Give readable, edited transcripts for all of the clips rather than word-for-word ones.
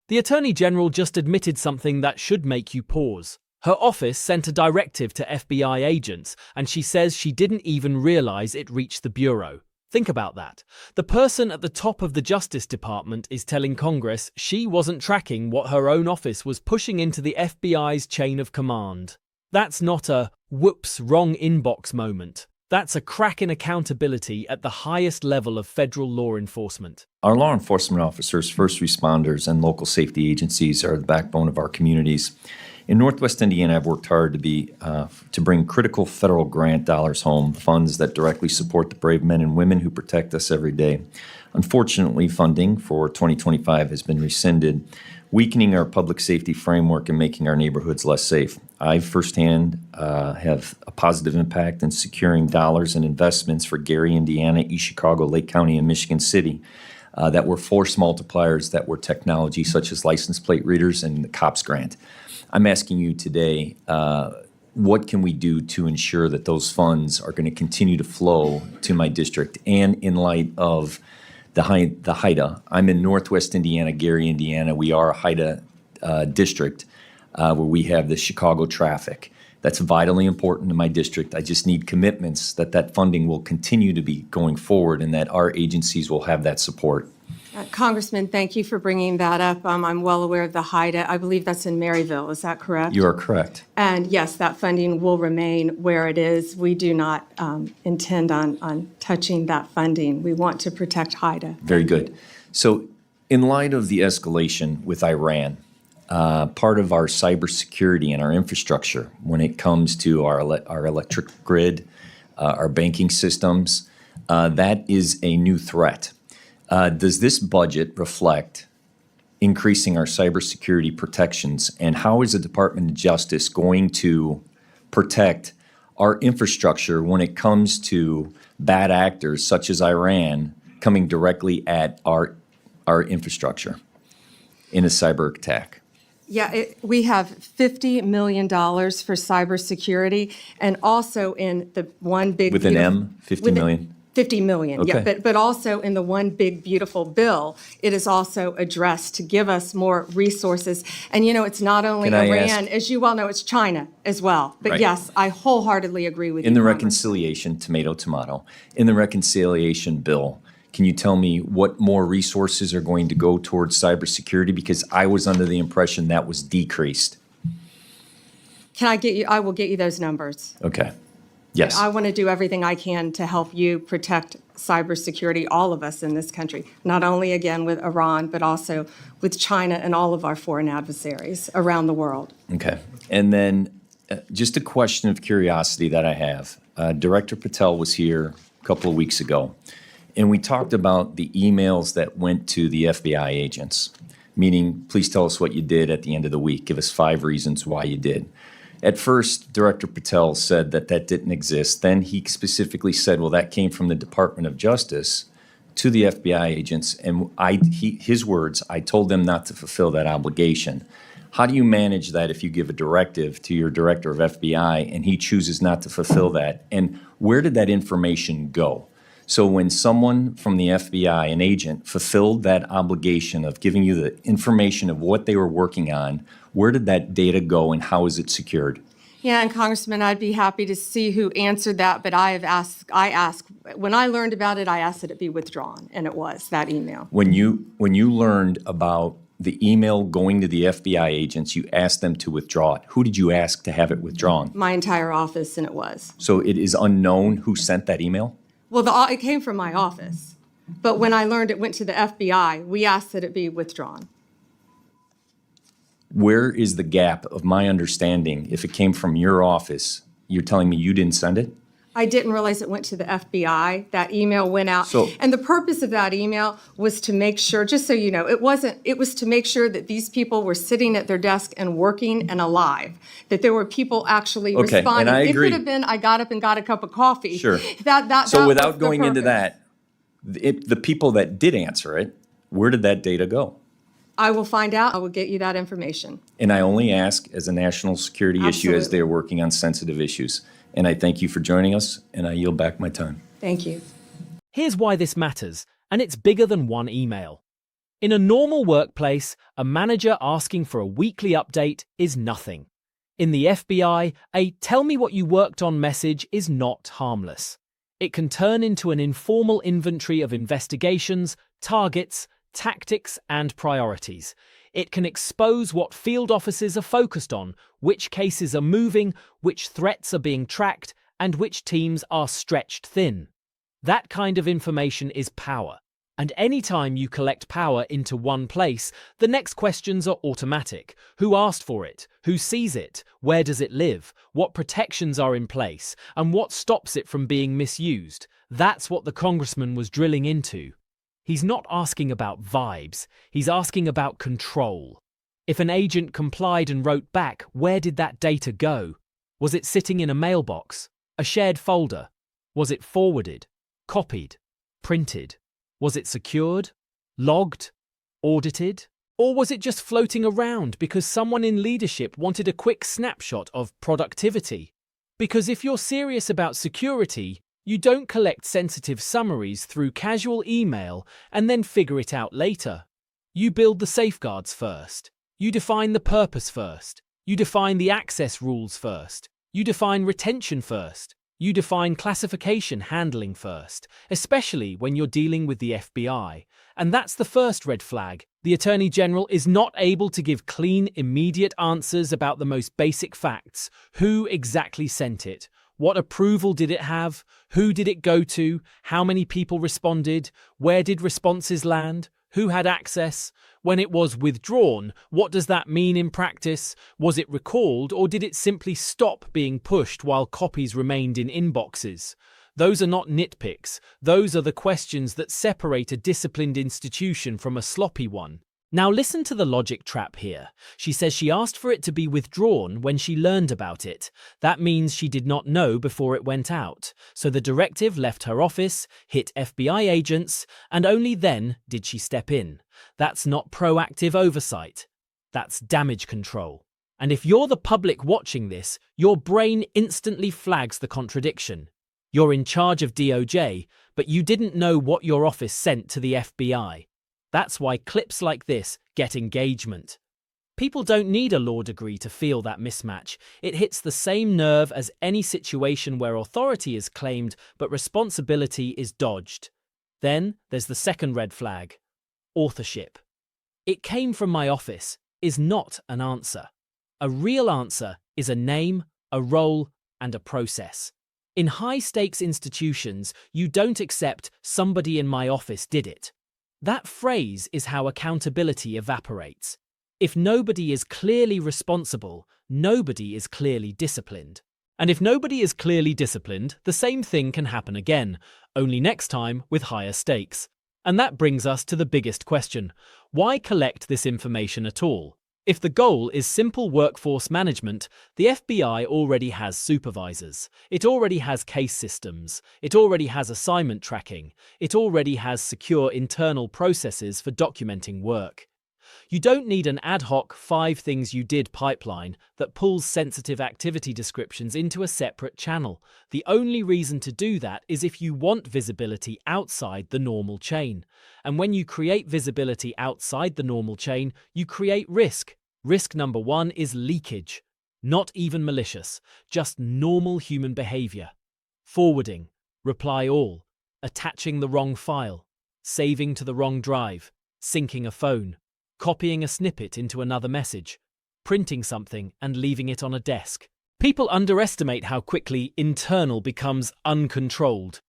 The Attorney General just admitted something that should make you pause. Her office sent a directive to FBI agents, and she says she didn't even realize it reached the Bureau. Think about that. The person at the top of the Justice Department is telling Congress she wasn't tracking what her own office was pushing into the FBI's chain of command. That's not a whoops, wrong inbox moment. That's a crack in accountability at the highest level of federal law enforcement. Our law enforcement officers, first responders, and local safety agencies are the backbone of our communities. In Northwest Indiana, I've worked hard to bring critical federal grant dollars home, funds that directly support the brave men and women who protect us every day. Unfortunately, funding for 2025 has been rescinded, weakening our public safety framework and making our neighborhoods less safe. I firsthand have a positive impact in securing dollars and investments for Gary, Indiana, East Chicago, Lake County, and Michigan City that were force multipliers that were technology such as license plate readers and the COPS grant. I'm asking you today, what can we do to ensure that those funds are going to continue to flow to my district? And in light of the HIDA, I'm in Northwest Indiana, Gary, Indiana. We are a HIDA district where we have the Chicago traffic. That's vitally important to my district. I just need commitments that that funding will continue to be going forward and that our agencies will have that support. Congressman, thank you for bringing that up. I'm well aware of the HIDA. I believe that's in Maryville. Is that correct? You are correct. And yes, that funding will remain where it is. We do not intend on touching that funding. We want to protect HIDA. Very good. So in light of the escalation with Iran, part of our cybersecurity and our infrastructure when it comes to our electric grid, our banking systems, that is a new threat. Does this budget reflect increasing our cybersecurity protections, and how is the Department of Justice going to protect our infrastructure when it comes to bad actors such as Iran coming directly at our infrastructure in a cyber attack? Yeah, we have $50 million for cybersecurity, and also in the one big with an M, 50 million. 50 million, okay. Yeah, but also in the one big beautiful bill, it is also addressed to give us more resources. And you know, it's not only Iran, as you well know, it's China as well. But right. Yes, I wholeheartedly agree with you. In the reconciliation, tomato, in the reconciliation bill, can you tell me what more resources are going to go towards cybersecurity? Because I was under the impression that was decreased. Can I get you? I will get you those numbers. Okay. Yes. I want to do everything I can to help you protect cybersecurity, all of us in this country, not only, again, with Iran, but also with China and all of our foreign adversaries around the world. Okay. And then just a question of curiosity that I have. Director Patel was here a couple of weeks ago, and we talked about the emails that went to the FBI agents, meaning, please tell us what you did at the end of the week. Give us 5 reasons why you did. At first, Director Patel said that didn't exist. Then he specifically said, well, that came from the Department of Justice to the FBI agents. And his words, I told them not to fulfill that obligation. How do you manage that if you give a directive to your director of FBI and he chooses not to fulfill that? And where did that information go? So when someone from the FBI, an agent, fulfilled that obligation of giving you the information of what they were working on, where did that data go and how is it secured? Yeah, and Congressman, I'd be happy to see who answered that, but I asked, when I learned about it, I asked that it be withdrawn, and it was, that email. When you learned about the email going to the FBI agents, you asked them to withdraw it. Who did you ask to have it withdrawn? My entire office, and it was. So it is unknown who sent that email? Well, it came from my office, but when I learned it went to the FBI, we asked that it be withdrawn. Where is the gap of my understanding? If it came from your office, you're telling me you didn't send it? I didn't realize it went to the FBI. That email went out. And the purpose of that email was to make sure, just so you know, it was to make sure that these people were sitting at their desk and working and alive, that there were people actually responding. And I agree. It could have been, I got up and got a cup of coffee. Sure. So without going into that, the people that did answer it, where did that data go? I will find out. I will get you that information. And I only ask as a national security issue as they're working on sensitive issues. And I thank you for joining us, and I yield back my time. Thank you. Here's why this matters, and it's bigger than one email. In a normal workplace, a manager asking for a weekly update is nothing. In the FBI, a "tell me what you worked on" message is not harmless. It can turn into an informal inventory of investigations, targets, tactics, and priorities. It can expose what field officers are focused on, which cases are moving, which threats are being tracked, and which teams are stretched thin. That kind of information is power. And anytime you collect power into one place, the next questions are automatic. Who asked for it? Who sees it? Where does it live? What protections are in place? And what stops it from being misused? That's what the congressman was drilling into. He's not asking about vibes. He's asking about control. If an agent complied and wrote back, where did that data go? Was it sitting in a mailbox? A shared folder? Was it forwarded? Copied? Printed? Was it secured, logged, audited? Or was it just floating around because someone in leadership wanted a quick snapshot of productivity? Because if you're serious about security, you don't collect sensitive summaries through casual email and then figure it out later. You build the safeguards first. You define the purpose first. You define the access rules first. You define retention first. You define classification handling first, especially when you're dealing with the FBI. And that's the first red flag. The Attorney General is not able to give clean, immediate answers about the most basic facts. Who exactly sent it? What approval did it have? Who did it go to? How many people responded? Where did responses land? Who had access? When it was withdrawn, what does that mean in practice? Was it recalled, or did it simply stop being pushed while copies remained in inboxes? Those are not nitpicks. Those are the questions that separate a disciplined institution from a sloppy one. Now listen to the logic trap here. She says she asked for it to be withdrawn when she learned about it. That means she did not know before it went out. So the directive left her office, hit FBI agents, and only then did she step in. That's not proactive oversight. That's damage control. And if you're the public watching this, your brain instantly flags the contradiction. You're in charge of DOJ, but you didn't know what your office sent to the FBI. That's why clips like this get engagement. People don't need a law degree to feel that mismatch. It hits the same nerve as any situation where authority is claimed but responsibility is dodged. Then there's the second red flag: authorship. "It came from my office" is not an answer. A real answer is a name, a role, and a process. In high-stakes institutions, you don't accept "somebody in my office did it." That phrase is how accountability evaporates. If nobody is clearly responsible, nobody is clearly disciplined. And if nobody is clearly disciplined, the same thing can happen again, only next time with higher stakes. And that brings us to the biggest question: why collect this information at all? If the goal is simple workforce management, the FBI already has supervisors. It already has case systems. It already has assignment tracking. It already has secure internal processes for documenting work. You don't need an ad hoc 5 things you did pipeline that pulls sensitive activity descriptions into a separate channel. The only reason to do that is if you want visibility outside the normal chain. And when you create visibility outside the normal chain, you create risk. Risk number 1 is leakage. Not even malicious, just normal human behavior. Forwarding, reply all, attaching the wrong file, saving to the wrong drive, syncing a phone, copying a snippet into another message, printing something and leaving it on a desk. People underestimate how quickly internal becomes uncontrolled.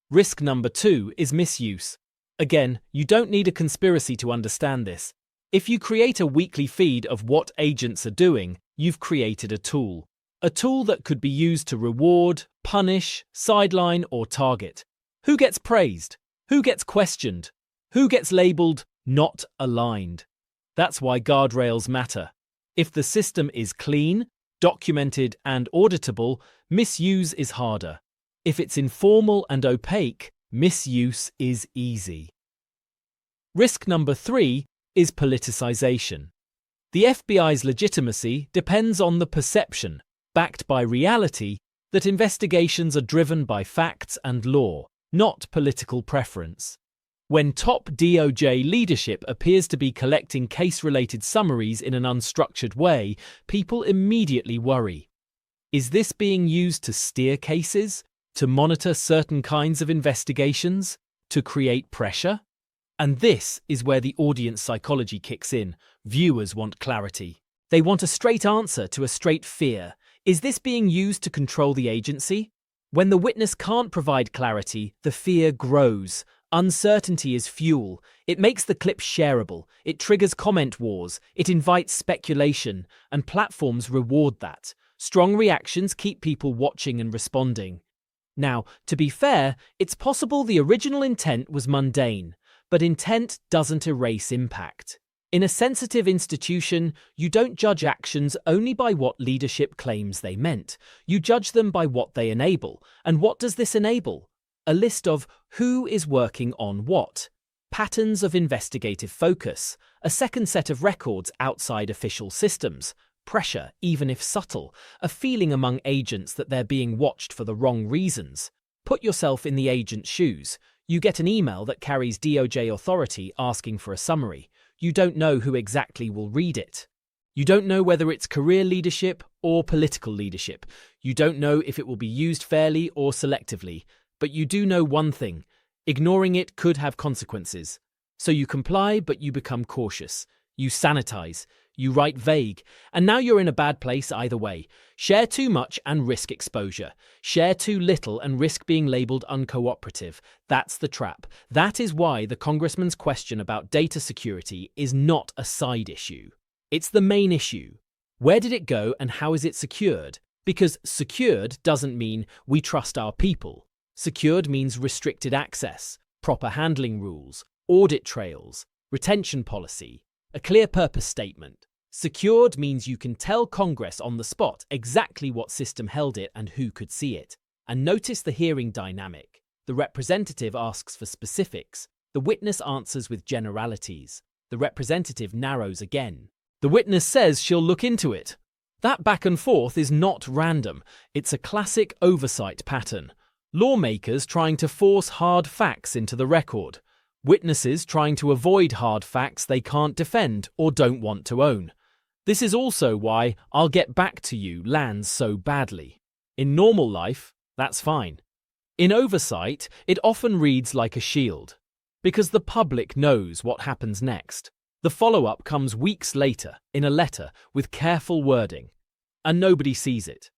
Risk number 2 is misuse. Again, you don't need a conspiracy to understand this. If you create a weekly feed of what agents are doing, you've created a tool. A tool that could be used to reward, punish, sideline, or target. Who gets praised? Who gets questioned? Who gets labeled not aligned? That's why guardrails matter. If the system is clean, documented, and auditable, misuse is harder. If it's informal and opaque, misuse is easy. Risk number 3 is politicization. The FBI's legitimacy depends on the perception, backed by reality, that investigations are driven by facts and law, not political preference. When top DOJ leadership appears to be collecting case-related summaries in an unstructured way, people immediately worry. Is this being used to steer cases? To monitor certain kinds of investigations? To create pressure? And this is where the audience psychology kicks in. Viewers want clarity. They want a straight answer to a straight fear. Is this being used to control the agency? When the witness can't provide clarity, the fear grows. Uncertainty is fuel. It makes the clip shareable. It triggers comment wars. It invites speculation. And platforms reward that. Strong reactions keep people watching and responding. Now, to be fair, it's possible the original intent was mundane, but intent doesn't erase impact. In a sensitive institution, you don't judge actions only by what leadership claims they meant. You judge them by what they enable. And what does this enable? A list of who is working on what. Patterns of investigative focus. A second set of records outside official systems. Pressure, even if subtle. A feeling among agents that they're being watched for the wrong reasons. Put yourself in the agent's shoes. You get an email that carries DOJ authority asking for a summary. You don't know who exactly will read it. You don't know whether it's career leadership or political leadership. You don't know if it will be used fairly or selectively. But you do know one thing. Ignoring it could have consequences. So you comply, but you become cautious. You sanitize. You write vague. And now you're in a bad place either way. Share too much and risk exposure. Share too little and risk being labeled uncooperative. That's the trap. That is why the congressman's question about data security is not a side issue. It's the main issue. Where did it go and how is it secured? Because secured doesn't mean we trust our people. Secured means restricted access, proper handling rules, audit trails, retention policy, a clear purpose statement. Secured means you can tell Congress on the spot exactly what system held it and who could see it. And notice the hearing dynamic. The representative asks for specifics. The witness answers with generalities. The representative narrows again. The witness says she'll look into it. That back and forth is not random. It's a classic oversight pattern. Lawmakers trying to force hard facts into the record. Witnesses trying to avoid hard facts they can't defend or don't want to own. This is also why "I'll get back to you" lands so badly. In normal life, that's fine. In oversight, it often reads like a shield. Because the public knows what happens next. The follow-up comes weeks later, in a letter, with careful wording. And nobody sees it.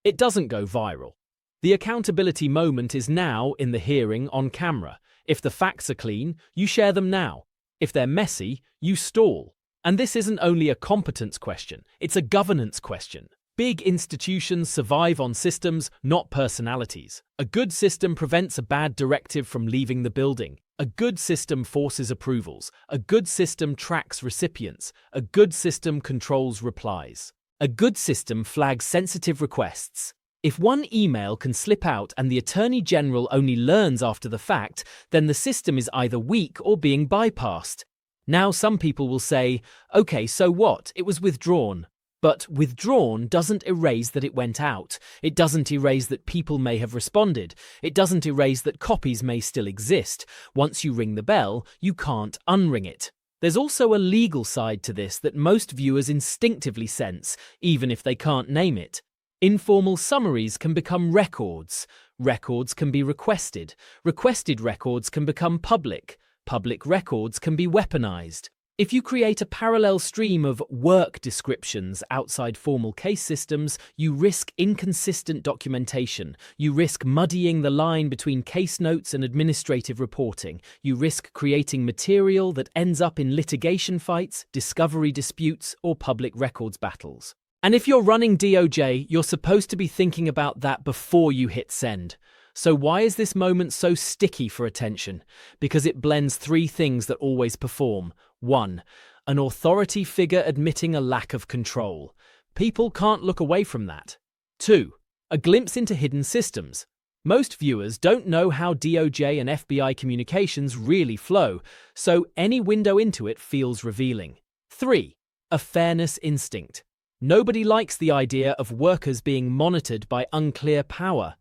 It doesn't go viral. The accountability moment is now in the hearing on camera. If the facts are clean, you share them now. If they're messy, you stall. And this isn't only a competence question, it's a governance question. Big institutions survive on systems, not personalities. A good system prevents a bad directive from leaving the building. A good system forces approvals. A good system tracks recipients. A good system controls replies. A good system flags sensitive requests. If one email can slip out and the Attorney General only learns after the fact, then the system is either weak or being bypassed. Now some people will say, okay, so what? It was withdrawn. But withdrawn doesn't erase that it went out. It doesn't erase that people may have responded. It doesn't erase that copies may still exist. Once you ring the bell, you can't unring it. There's also a legal side to this that most viewers instinctively sense, even if they can't name it. Informal summaries can become records. Records can be requested. Requested records can become public. Public records can be weaponized. If you create a parallel stream of work descriptions outside formal case systems, you risk inconsistent documentation. You risk muddying the line between case notes and administrative reporting. You risk creating material that ends up in litigation fights, discovery disputes, or public records battles. And if you're running DOJ, you're supposed to be thinking about that before you hit send. So why is this moment so sticky for attention? Because it blends three things that always perform. 1. An authority figure admitting a lack of control. People can't look away from that. 2. A glimpse into hidden systems. Most viewers don't know how DOJ and FBI communications really flow, so any window into it feels revealing. 3. A fairness instinct. Nobody likes the idea of workers being monitored by unclear power.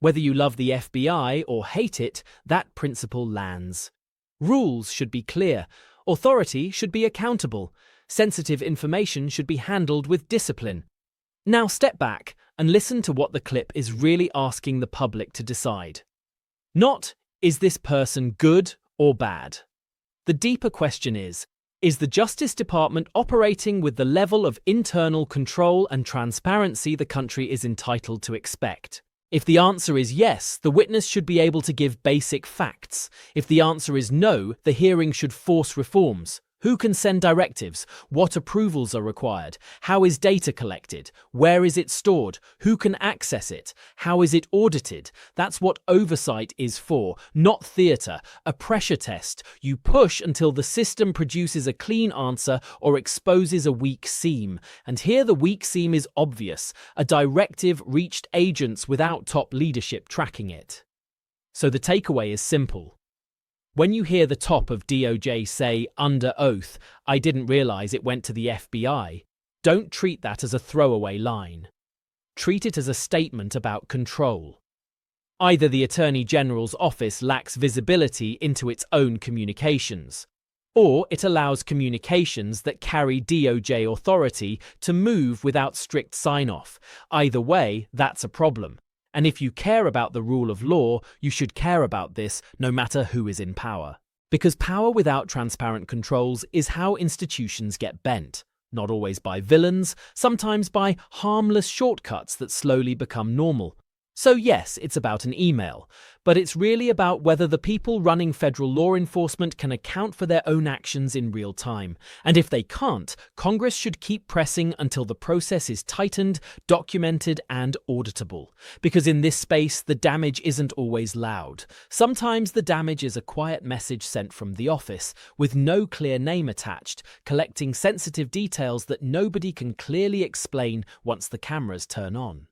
Whether you love the FBI or hate it, that principle lands. Rules should be clear. Authority should be accountable. Sensitive information should be handled with discipline. Now step back and listen to what the clip is really asking the public to decide. Not, is this person good or bad? The deeper question is the Justice Department operating with the level of internal control and transparency the country is entitled to expect? If the answer is yes, the witness should be able to give basic facts. If the answer is no, the hearing should force reforms. Who can send directives? What approvals are required? How is data collected? Where is it stored? Who can access it? How is it audited? That's what oversight is for, not theatre, a pressure test. You push until the system produces a clean answer or exposes a weak seam. And here the weak seam is obvious. A directive reached agents without top leadership tracking it. So the takeaway is simple. When you hear the top of DOJ say, under oath, I didn't realize it went to the FBI, don't treat that as a throwaway line. Treat it as a statement about control. Either the Attorney General's office lacks visibility into its own communications, or it allows communications that carry DOJ authority to move without strict sign-off. Either way, that's a problem. And if you care about the rule of law, you should care about this no matter who is in power. Because power without transparent controls is how institutions get bent. Not always by villains, sometimes by harmless shortcuts that slowly become normal. So yes, it's about an email, but it's really about whether the people running federal law enforcement can account for their own actions in real time. And if they can't, Congress should keep pressing until the process is tightened, documented, and auditable. Because in this space, the damage isn't always loud. Sometimes the damage is a quiet message sent from the office, with no clear name attached, collecting sensitive details that nobody can clearly explain once the cameras turn on.